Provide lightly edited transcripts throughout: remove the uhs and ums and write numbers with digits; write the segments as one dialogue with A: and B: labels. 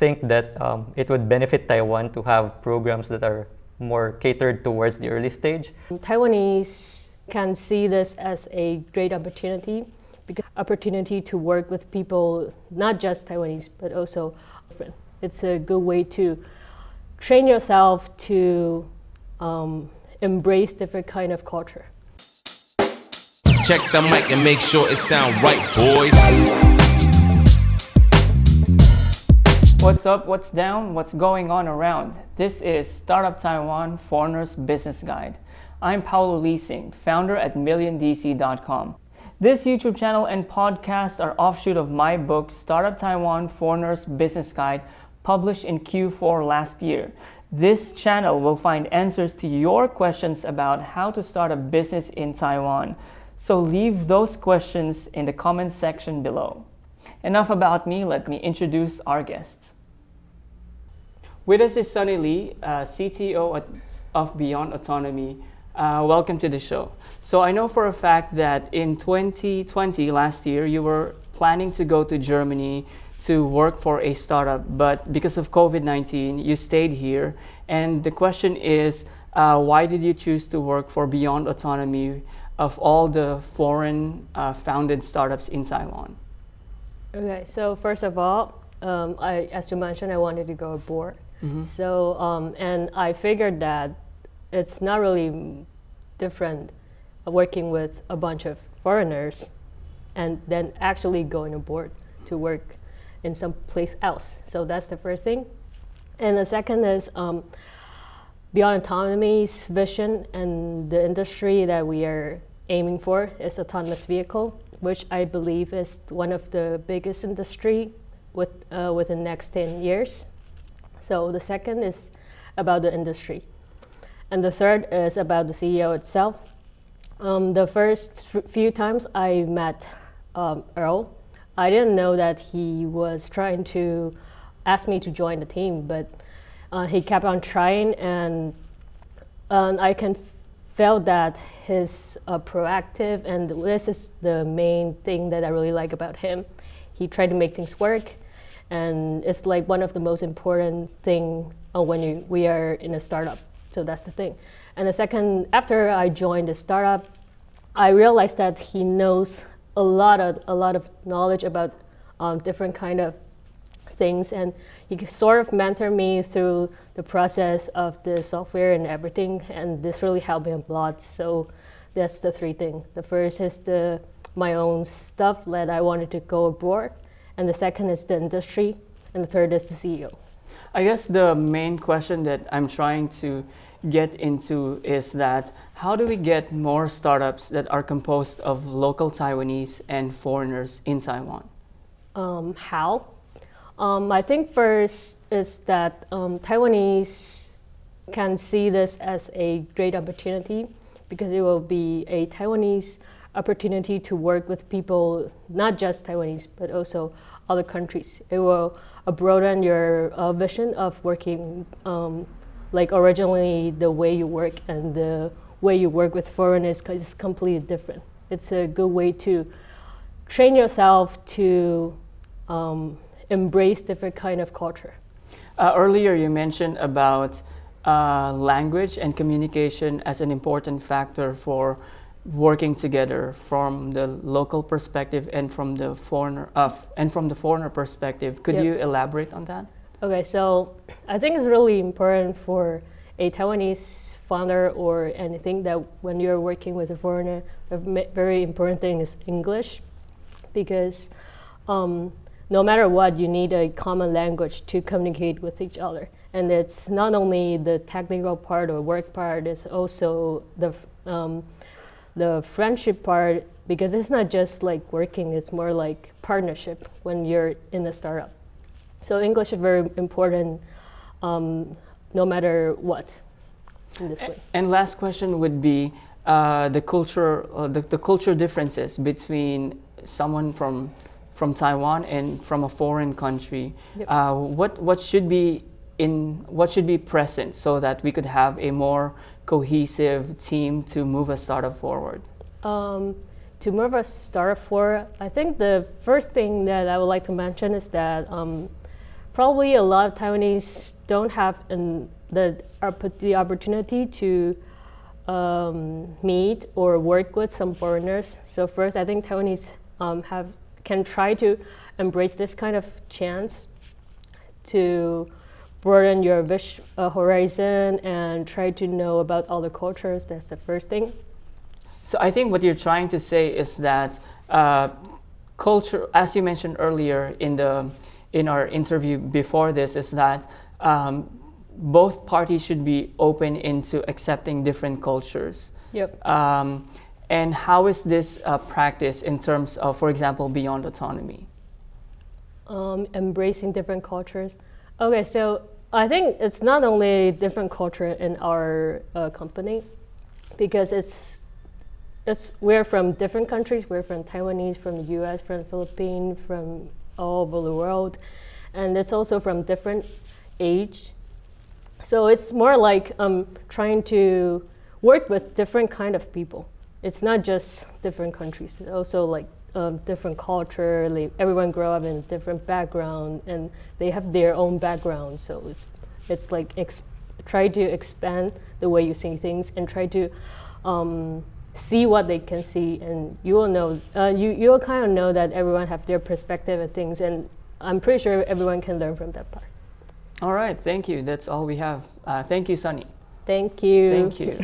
A: think that it would benefit Taiwan to have programs that are more catered towards the early stage.
B: Taiwanese can see this as a great opportunity because opportunity to work with people, not just Taiwanese, but also different. It's a good way to train yourself to embrace different kind of culture.
C: Check the mic and make sure it sound right, boys.
D: What's up, what's down, what's going on around? This is Startup Taiwan Foreigner's Business Guide. I'm Paulo Leasing, founder at MillionDC.com. This YouTube channel and podcast are offshoot of my book, Startup Taiwan Foreigner's Business Guide, published in Q4 last year. This channel will find answers to your questions about how to start a business in Taiwan. So leave those questions in the comment section below. Enough about me, let me introduce our guests. With us is Sunny Lee, CTO of Beyond Autonomy. Welcome to the show. So I know for a fact that in 2020, last year, you were planning to go to Germany to work for a startup, but because of COVID-19, you stayed here. And the question is, why did you choose to work for Beyond Autonomy of all the foreign founded startups in Taiwan?
B: Okay, so first of all, as you mentioned, I wanted to go abroad. Mm-hmm. So, and I figured that it's not really different working with a bunch of foreigners and then actually going abroad to work in some place else. So that's the first thing. And the second is Beyond Autonomy's vision and the industry that we are aiming for is autonomous vehicle, which I believe is one of the biggest industry within the next 10 years. So the second is about the industry. And the third is about the CEO itself. The first few times I met Earl, I didn't know that he was trying to ask me to join the team, but he kept on trying, and I can feel that he's proactive, and this is the main thing that I really like about him. He tried to make things work, and it's like one of the most important thing when we are in a startup. So that's the thing. And the second, after I joined the startup, I realized that he knows a lot of knowledge about different kind of things, and he sort of mentored me through the process of the software and everything, and this really helped me a lot. So that's the three things. The first is my own stuff that I wanted to go abroad, and the second is the industry, and the third is the CEO.
D: I guess the main question that I'm trying to get into is that how do we get more startups that are composed of local Taiwanese and foreigners in Taiwan?
B: How? I think first is that Taiwanese can see this as a great opportunity because it will be a Taiwanese opportunity to work with people, not just Taiwanese, but also other countries. It will broaden your vision of working, like originally the way you work and the way you work with foreigners is completely different. It's a good way to train yourself to embrace different kind of culture.
D: Earlier you mentioned about language and communication as an important factor for working together from the local perspective and from the foreigner perspective. Could you elaborate on that?
B: Okay, so I think it's really important for a Taiwanese founder or anything that when you're working with a foreigner, the very important thing is English, because no matter what, you need a common language to communicate with each other. And it's not only the technical part or work part, it's also the friendship part, because it's not just like working, it's more like partnership when you're in a startup. So English is very important no matter what in this way.
D: And last question would be the culture differences between someone from Taiwan and from a foreign country. Yep. What should be present so that we could have a more cohesive team to move a startup forward?
B: To move a startup forward, I think the first thing that I would like to mention is that probably a lot of Taiwanese don't have the opportunity to meet or work with some foreigners. So first, I think Taiwanese can try to embrace this kind of chance to broaden your horizon and try to know about other cultures. That's the first thing.
D: So I think what you're trying to say is that culture, as you mentioned earlier in our interview before this, is that both parties should be open into accepting different cultures.
B: Yep.
D: And how is this practice in terms of, for example, Beyond Autonomy?
B: Embracing different cultures. Okay, so I think it's not only different culture in our company, because we're from different countries. We're from Taiwanese, from the U.S., from the Philippines, from all over the world, and it's also from different age. So it's more like trying to work with different kind of people. It's not just different countries. It's also like different culture. Everyone grow up in a different background, and they have their own background. So it's like try to expand the way you see things and try to see what they can see, and you will know. You will kind of know that everyone have their perspective of things, and I'm pretty sure everyone can learn from that part.
D: All right, thank you. That's all we have. Thank you, Sunny.
B: Thank you.
D: Thank you.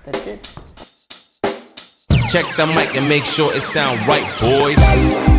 D: That's it.
C: Check the mic and make sure it sound right, boys.